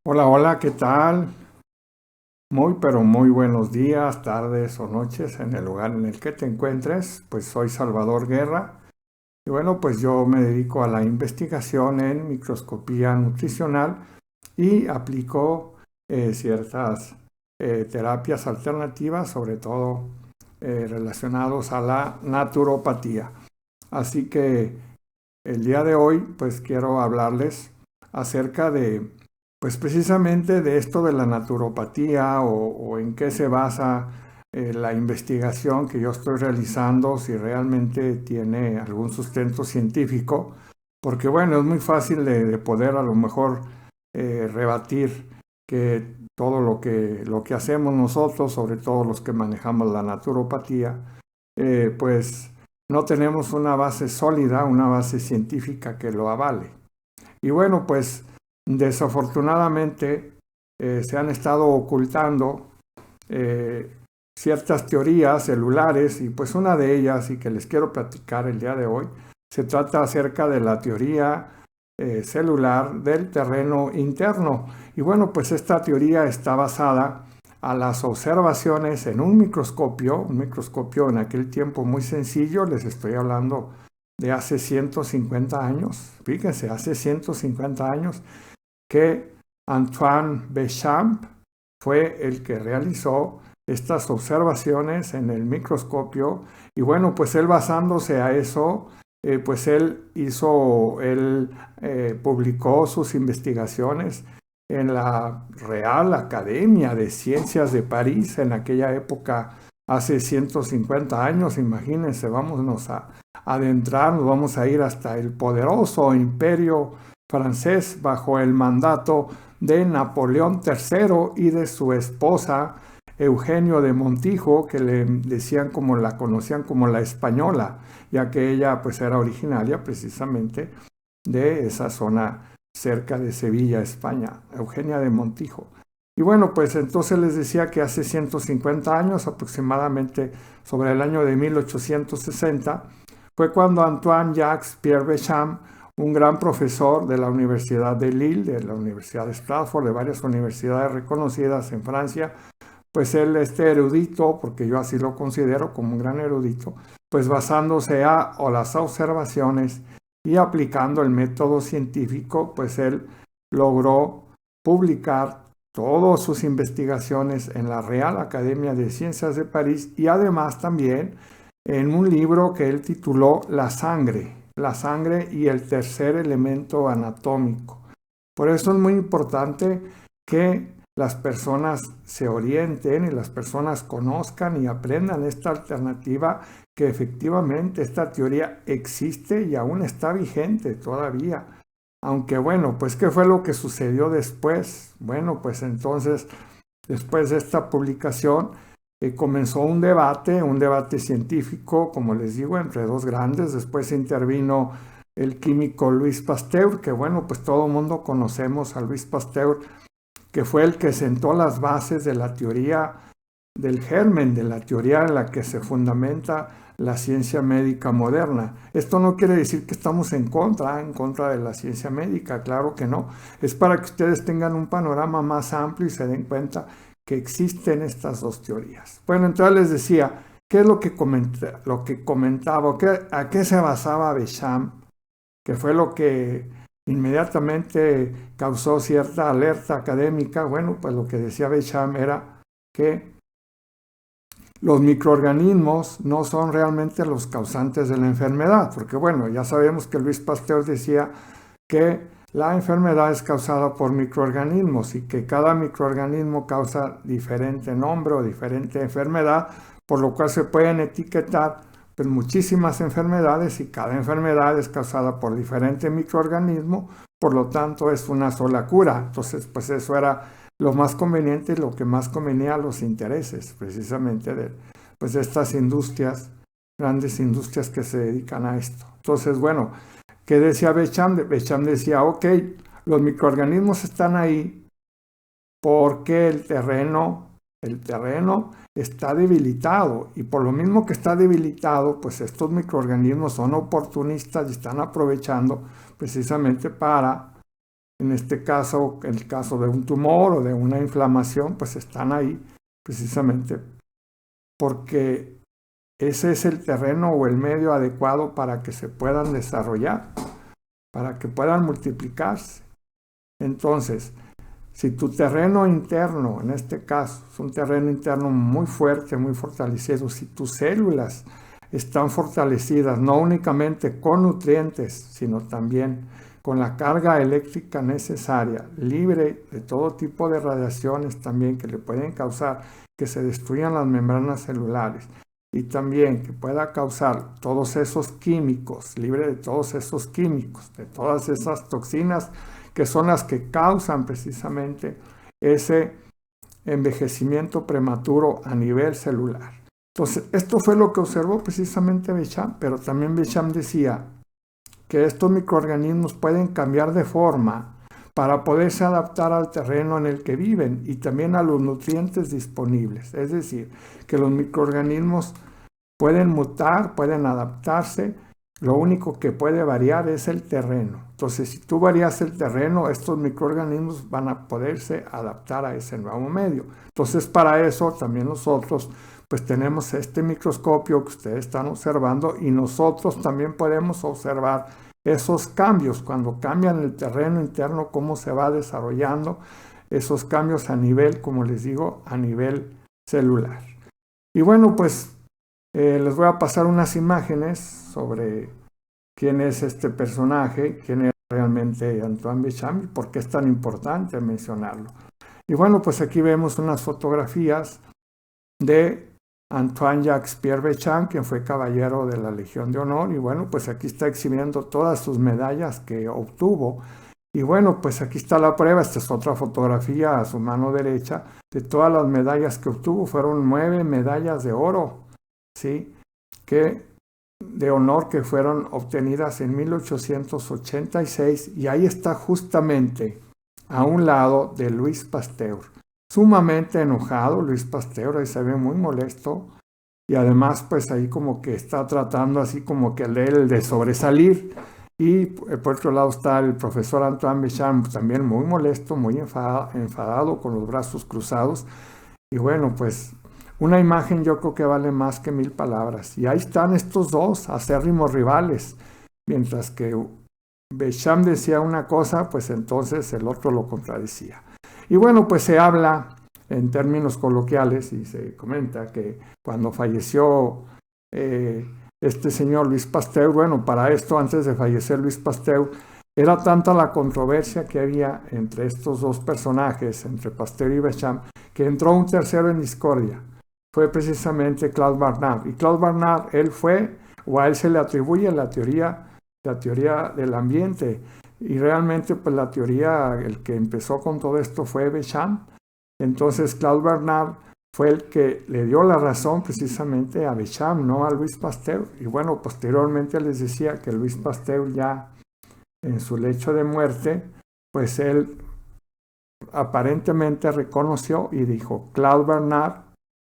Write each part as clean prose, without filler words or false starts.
Hola, hola, ¿qué tal? Muy, pero muy buenos días, tardes o noches en el lugar en el que te encuentres. Pues soy Salvador Guerra y bueno, pues yo me dedico a la investigación en microscopía nutricional y aplico ciertas terapias alternativas, sobre todo relacionados a la naturopatía. Así que el día de hoy, pues quiero hablarles acerca de, pues precisamente de esto de la naturopatía o en qué se basa la investigación que yo estoy realizando, si realmente tiene algún sustento científico, porque bueno, es muy fácil de poder a lo mejor rebatir que todo lo que hacemos nosotros, sobre todo los que manejamos la naturopatía, pues no tenemos una base sólida, una base científica que lo avale. Y bueno, pues desafortunadamente se han estado ocultando eh, ciertas teorías celulares y pues una de ellas y que les quiero platicar el día de hoy se trata acerca de la teoría celular del terreno interno. Y bueno, pues esta teoría está basada a las observaciones en un microscopio en aquel tiempo muy sencillo, les estoy hablando de hace 150 años, fíjense, hace 150 años, que Antoine Béchamp fue el que realizó estas observaciones en el microscopio y bueno, pues él basándose a eso, pues él publicó sus investigaciones en la Real Academia de Ciencias de París en aquella época, hace 150 años, imagínense, vámonos a adentrarnos, vamos a ir hasta el poderoso imperio francés bajo el mandato de Napoleón III y de su esposa Eugenio de Montijo, que le decían como la conocían como la española, ya que ella pues era originaria precisamente de esa zona cerca de Sevilla, España, Eugenia de Montijo. Y bueno, pues entonces les decía que hace 150 años, aproximadamente sobre el año de 1860, fue cuando Antoine Jacques Pierre Béchamp, un gran profesor de la Universidad de Lille, de la Universidad de Strasbourg, de varias universidades reconocidas en Francia, pues él, este erudito, porque yo así lo considero como un gran erudito, pues basándose a o las observaciones y aplicando el método científico, pues él logró publicar todas sus investigaciones en la Real Academia de Ciencias de París y además también en un libro que él tituló la sangre y el tercer elemento anatómico. Por eso es muy importante que las personas se orienten y las personas conozcan y aprendan esta alternativa, que efectivamente esta teoría existe y aún está vigente todavía. Aunque bueno, pues ¿qué fue lo que sucedió después? Bueno, pues entonces, después de esta publicación, comenzó un debate científico, como les digo, entre dos grandes. Después intervino el químico Luis Pasteur, que bueno, pues todo el mundo conocemos a Luis Pasteur, que fue el que sentó las bases de la teoría del germen, de la teoría en la que se fundamenta la ciencia médica moderna. Esto no quiere decir que estamos en contra de la ciencia médica, claro que no. Es para que ustedes tengan un panorama más amplio y se den cuenta que existen estas dos teorías. Bueno, entonces les decía, ¿qué es lo que comentaba? ¿A qué se basaba Béchamp? Que fue lo que inmediatamente causó cierta alerta académica. Bueno, pues lo que decía Béchamp era que los microorganismos no son realmente los causantes de la enfermedad, porque bueno, ya sabemos que Luis Pasteur decía que la enfermedad es causada por microorganismos y que cada microorganismo causa diferente nombre o diferente enfermedad, por lo cual se pueden etiquetar pues, muchísimas enfermedades y cada enfermedad es causada por diferente microorganismo, por lo tanto es una sola cura. Entonces, pues eso era lo más conveniente y lo que más convenía a los intereses precisamente pues de estas industrias, grandes industrias que se dedican a esto. Entonces, bueno, ¿qué decía Béchamp? Béchamp decía, ok, los microorganismos están ahí porque el terreno está debilitado y por lo mismo que está debilitado, pues estos microorganismos son oportunistas y están aprovechando precisamente para en este caso, en el caso de un tumor o de una inflamación, pues están ahí precisamente porque ese es el terreno o el medio adecuado para que se puedan desarrollar, para que puedan multiplicarse. Entonces, si tu terreno interno, en este caso, es un terreno interno muy fuerte, muy fortalecido, si tus células están fortalecidas, no únicamente con nutrientes, sino también con la carga eléctrica necesaria, libre de todo tipo de radiaciones también que le pueden causar que se destruyan las membranas celulares y también que pueda causar todos esos químicos, libre de todos esos químicos, de todas esas toxinas que son las que causan precisamente ese envejecimiento prematuro a nivel celular. Entonces, esto fue lo que observó precisamente Béchamp, pero también Béchamp decía que estos microorganismos pueden cambiar de forma para poderse adaptar al terreno en el que viven y también a los nutrientes disponibles. Es decir, que los microorganismos pueden mutar, pueden adaptarse. Lo único que puede variar es el terreno. Entonces, si tú varías el terreno, estos microorganismos van a poderse adaptar a ese nuevo medio. Entonces, para eso también nosotros pues tenemos este microscopio que ustedes están observando y nosotros también podemos observar esos cambios, cuando cambian el terreno interno, cómo se va desarrollando esos cambios a nivel, como les digo, a nivel celular. Y bueno, pues les voy a pasar unas imágenes sobre quién es este personaje, quién es realmente Antoine Béchamp y por qué es tan importante mencionarlo. Y bueno, pues aquí vemos unas fotografías de Antoine Jacques Pierre Béchamp, quien fue caballero de la Legión de Honor, y bueno, pues aquí está exhibiendo todas sus medallas que obtuvo. Y bueno, pues aquí está la prueba, esta es otra fotografía a su mano derecha, de todas las medallas que obtuvo, fueron 9 medallas de oro, ¿sí? De honor que fueron obtenidas en 1886, y ahí está justamente a un lado de Louis Pasteur. Sumamente enojado Louis Pasteur, ahí se ve muy molesto y además pues ahí como que está tratando así como que de sobresalir y por otro lado está el profesor Antoine Béchamp también muy molesto, muy enfadado con los brazos cruzados y bueno pues una imagen yo creo que vale más que 1000 palabras y ahí están estos dos acérrimos rivales, mientras que Béchamp decía una cosa pues entonces el otro lo contradecía. Y bueno, pues se habla en términos coloquiales y se comenta que cuando falleció este señor Louis Pasteur, bueno, para esto, antes de fallecer Louis Pasteur, era tanta la controversia que había entre estos dos personajes, entre Pasteur y Béchamp, que entró un tercero en discordia. Fue precisamente Claude Barnard. Y Claude Barnard, él fue, o a él se le atribuye la teoría del ambiente. Y realmente pues la teoría, el que empezó con todo esto fue Béchamp. Entonces Claude Barnard fue el que le dio la razón precisamente a Béchamp, no a Louis Pasteur. Y bueno, posteriormente les decía que Louis Pasteur ya en su lecho de muerte, pues él aparentemente reconoció y dijo, Claude Barnard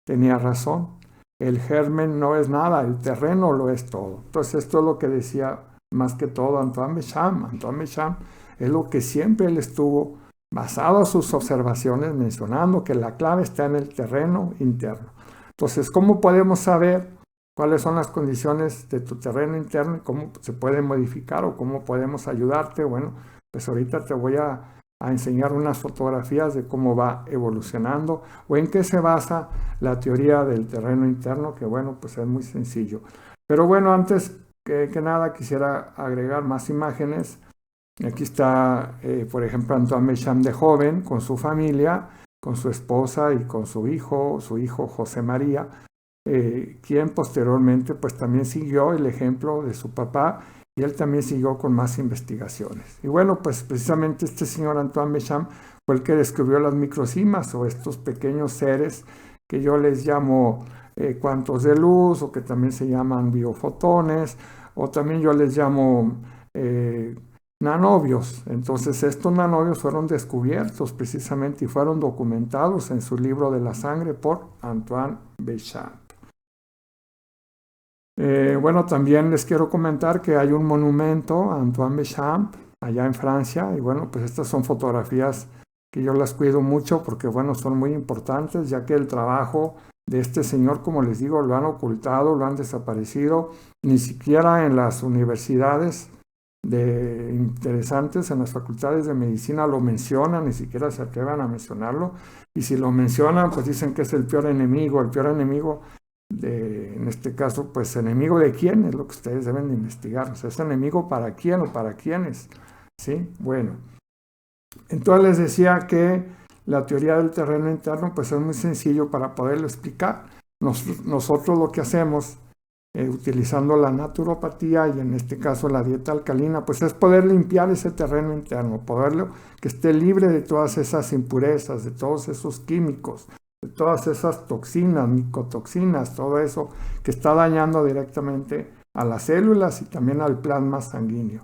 tenía razón, el germen no es nada, el terreno lo es todo. Entonces esto es lo que decía más que todo Antoine Béchamp. Antoine Béchamp es lo que siempre él estuvo basado en sus observaciones, mencionando que la clave está en el terreno interno. Entonces, ¿cómo podemos saber cuáles son las condiciones de tu terreno interno y cómo se puede modificar o cómo podemos ayudarte? Bueno, pues ahorita te voy a enseñar unas fotografías de cómo va evolucionando o en qué se basa la teoría del terreno interno, que bueno, pues es muy sencillo. Pero bueno, antes que nada quisiera agregar más imágenes. Aquí está, por ejemplo, Antoine Béchamp de joven, con su familia, con su esposa y con su hijo José María, quien posteriormente pues también siguió el ejemplo de su papá y él también siguió con más investigaciones. Y bueno, pues precisamente este señor Antoine Béchamp fue el que descubrió las microcimas o estos pequeños seres que yo les llamo cuantos de luz o que también se llaman biofotones o también yo les llamo nanobios. Entonces estos nanobios fueron descubiertos precisamente y fueron documentados en su libro de la sangre por Antoine Béchamp. Bueno, también les quiero comentar que hay un monumento a Antoine Béchamp allá en Francia. Y bueno, pues estas son fotografías que yo las cuido mucho porque, bueno, son muy importantes, ya que el trabajo de este señor, como les digo, lo han ocultado, lo han desaparecido. Ni siquiera en las universidades interesantes, en las facultades de medicina lo mencionan, ni siquiera se atrevan a mencionarlo. Y si lo mencionan, pues dicen que es el peor enemigo en este caso, pues enemigo de quién es lo que ustedes deben de investigar. O sea, ¿es enemigo para quién o para quiénes? ¿Sí? Bueno, entonces les decía que la teoría del terreno interno pues es muy sencillo para poderlo explicar. Nosotros lo que hacemos, utilizando la naturopatía y en este caso la dieta alcalina, pues es poder limpiar ese terreno interno, poderlo que esté libre de todas esas impurezas, de todos esos químicos, de todas esas toxinas, micotoxinas, todo eso que está dañando directamente a las células y también al plasma sanguíneo.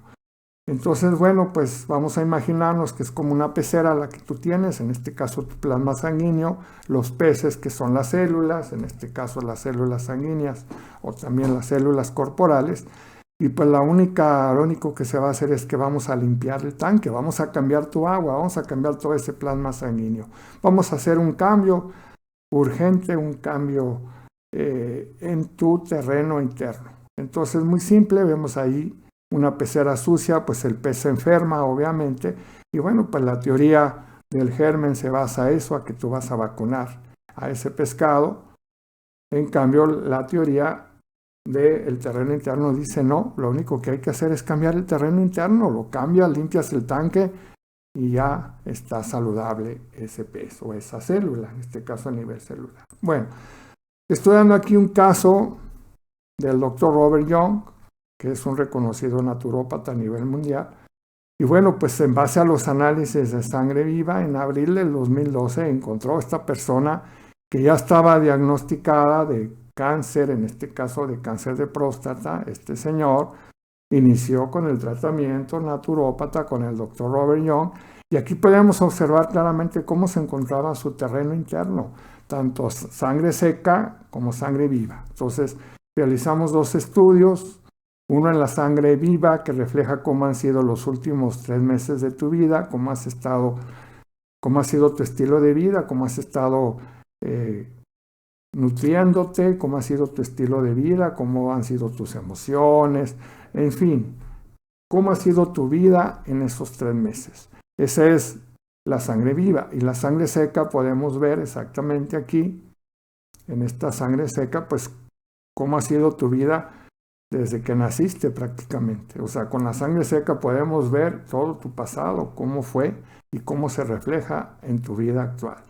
Entonces, bueno, pues vamos a imaginarnos que es como una pecera la que tú tienes, en este caso tu plasma sanguíneo, los peces que son las células, en este caso las células sanguíneas o también las células corporales, y pues lo único que se va a hacer es que vamos a limpiar el tanque, vamos a cambiar tu agua, vamos a cambiar todo ese plasma sanguíneo, vamos a hacer un cambio urgente, un cambio en tu terreno interno. Entonces, muy simple, vemos ahí una pecera sucia, pues el pez se enferma, obviamente, y bueno, pues la teoría del germen se basa a eso, a que tú vas a vacunar a ese pescado. En cambio, la teoría del terreno interno dice no, lo único que hay que hacer es cambiar el terreno interno, lo cambias, limpias el tanque y ya está saludable ese pez o esa célula, en este caso a nivel celular. Bueno, estoy dando aquí un caso del doctor Robert Young, que es un reconocido naturópata a nivel mundial. Y bueno, pues en base a los análisis de sangre viva, en abril del 2012 encontró a esta persona que ya estaba diagnosticada de cáncer, en este caso de cáncer de próstata. Este señor inició con el tratamiento naturópata con el doctor Robert Young, y aquí podemos observar claramente cómo se encontraba su terreno interno, tanto sangre seca como sangre viva. Entonces, realizamos dos estudios, uno en la sangre viva que refleja cómo han sido los últimos 3 meses de tu vida, cómo ha sido tu estilo de vida, cómo has estado nutriéndote, cómo ha sido tu estilo de vida, cómo han sido tus emociones, en fin, cómo ha sido tu vida en esos 3 meses. Esa es la sangre viva. Y la sangre seca podemos ver exactamente aquí, en esta sangre seca, pues cómo ha sido tu vida desde que naciste prácticamente. O sea, con la sangre seca podemos ver todo tu pasado, cómo fue y cómo se refleja en tu vida actual.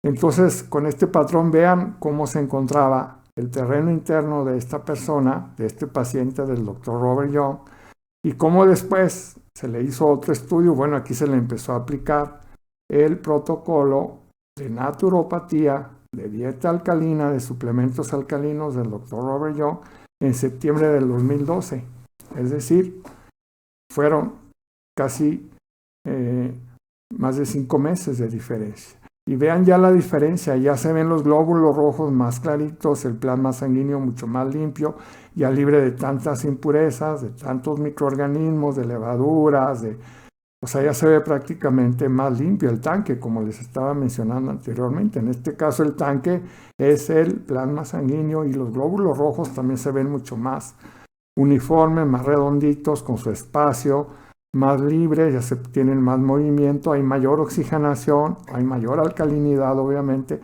Entonces, con este patrón vean cómo se encontraba el terreno interno de esta persona, de este paciente del doctor Robert Young, y cómo después se le hizo otro estudio. Bueno, aquí se le empezó a aplicar el protocolo de naturopatía, de dieta alcalina, de suplementos alcalinos del doctor Robert Young, en septiembre del 2012. Es decir, fueron casi más de 5 meses de diferencia. Y vean ya la diferencia, ya se ven los glóbulos rojos más claritos, el plasma sanguíneo mucho más limpio, ya libre de tantas impurezas, de tantos microorganismos, de levaduras, o sea, ya se ve prácticamente más limpio el tanque, como les estaba mencionando anteriormente. En este caso el tanque es el plasma sanguíneo y los glóbulos rojos también se ven mucho más uniformes, más redonditos, con su espacio, más libres, ya se tienen más movimiento, hay mayor oxigenación, hay mayor alcalinidad, obviamente,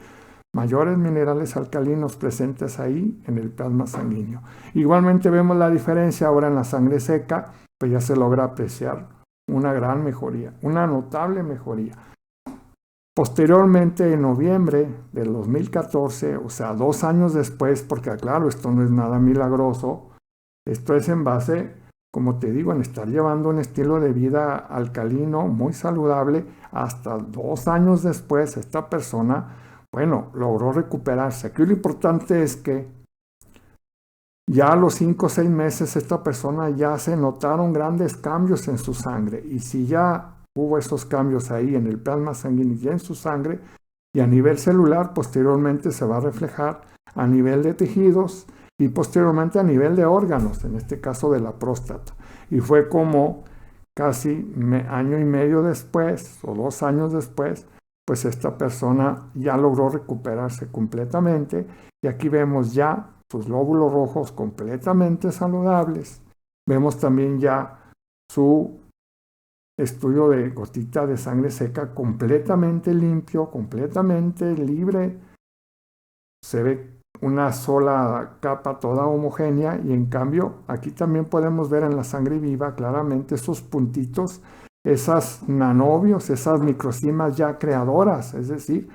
mayores minerales alcalinos presentes ahí en el plasma sanguíneo. Igualmente vemos la diferencia ahora en la sangre seca, pues ya se logra apreciar una gran mejoría, una notable mejoría. Posteriormente, en noviembre del 2014, o sea, 2 años después, porque claro, esto no es nada milagroso, esto es en base, como te digo, en estar llevando un estilo de vida alcalino muy saludable. Hasta 2 años después, esta persona, bueno, logró recuperarse. Aquí lo importante es que ya a los 5 o 6 meses esta persona ya se notaron grandes cambios en su sangre. Y si ya hubo esos cambios ahí en el plasma sanguíneo y en su sangre, y a nivel celular, posteriormente se va a reflejar a nivel de tejidos y posteriormente a nivel de órganos, en este caso de la próstata. Y fue como casi año y medio después o 2 años después, pues esta persona ya logró recuperarse completamente y aquí vemos ya sus glóbulos rojos completamente saludables. Vemos también ya su estudio de gotita de sangre seca completamente limpio, completamente libre. Se ve una sola capa toda homogénea y en cambio aquí también podemos ver en la sangre viva claramente esos puntitos, esas nanobios, esas microcimas ya creadoras, es decir,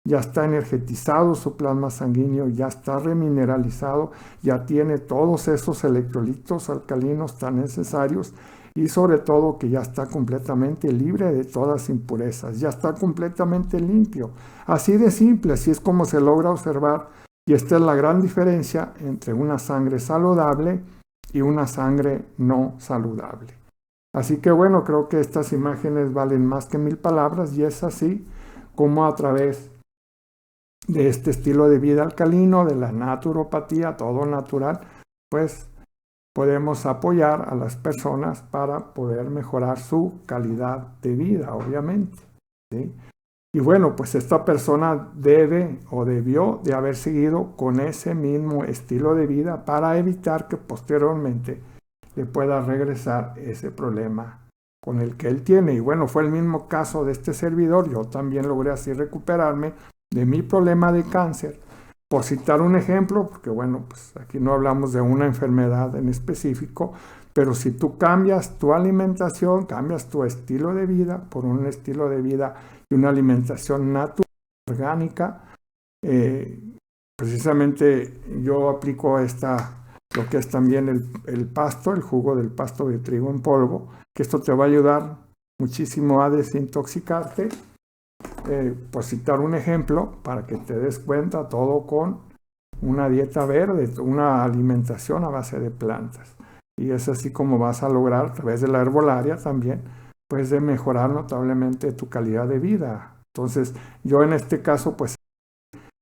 ya está energetizado su plasma sanguíneo, ya está remineralizado, ya tiene todos esos electrolitos alcalinos tan necesarios y sobre todo que ya está completamente libre de todas impurezas, ya está completamente limpio. Así de simple, así es como se logra observar, y esta es la gran diferencia entre una sangre saludable y una sangre no saludable. Así que bueno, creo que estas imágenes valen más que 1000 palabras y es así como a través de este estilo de vida alcalino, de la naturopatía, todo natural, pues podemos apoyar a las personas para poder mejorar su calidad de vida, obviamente, ¿sí? Y bueno, pues esta persona debe o debió de haber seguido con ese mismo estilo de vida para evitar que posteriormente le pueda regresar ese problema con el que él tiene. Y bueno, fue el mismo caso de este servidor. Yo también logré así recuperarme de mi problema de cáncer. Por citar un ejemplo, porque bueno, pues aquí no hablamos de una enfermedad en específico, pero si tú cambias tu alimentación, cambias tu estilo de vida por un estilo de vida y una alimentación natural, orgánica, precisamente yo aplico lo que es también el pasto, el jugo del pasto de trigo en polvo, que esto te va a ayudar muchísimo a desintoxicarte. Por citar un ejemplo, para que te des cuenta, todo con una dieta verde, una alimentación a base de plantas. Y es así como vas a lograr, a través de la herbolaria también, pues de mejorar notablemente tu calidad de vida. Entonces, yo en este caso, pues,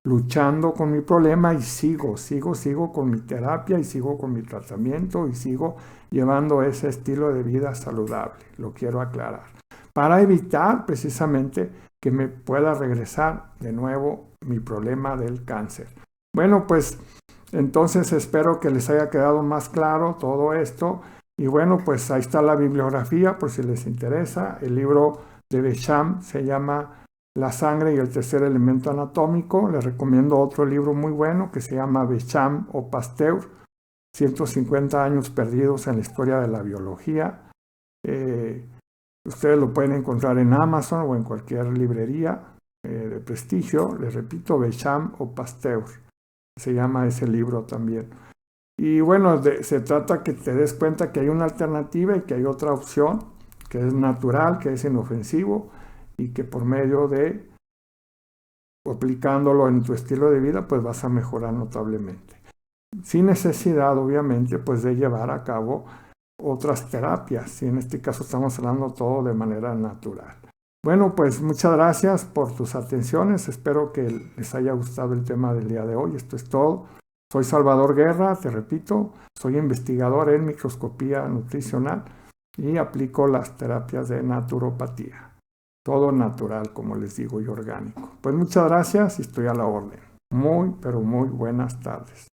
luchando con mi problema y sigo con mi terapia y sigo con mi tratamiento y sigo llevando ese estilo de vida saludable, lo quiero aclarar, para evitar precisamente que me pueda regresar de nuevo mi problema del cáncer. Bueno, pues entonces espero que les haya quedado más claro todo esto. Y bueno, pues ahí está la bibliografía por si les interesa. El libro de Becham se llama La sangre y el tercer elemento anatómico. Les recomiendo otro libro muy bueno que se llama Becham o Pasteur, 150 años perdidos en la historia de la biología. Ustedes lo pueden encontrar en Amazon o en cualquier librería de prestigio. Les repito, Becham o Pasteur. Se llama ese libro también. Y bueno, se trata que te des cuenta que hay una alternativa y que hay otra opción, que es natural, que es inofensivo y que por medio de aplicándolo en tu estilo de vida, pues vas a mejorar notablemente. Sin necesidad, obviamente, pues de llevar a cabo otras terapias, y en este caso estamos hablando todo de manera natural. Bueno, pues muchas gracias por tus atenciones, espero que les haya gustado el tema del día de hoy, esto es todo. Soy Salvador Guerra, te repito, soy investigador en microscopía nutricional y aplico las terapias de naturopatía, todo natural, como les digo, y orgánico. Pues muchas gracias y estoy a la orden. Muy, pero muy buenas tardes.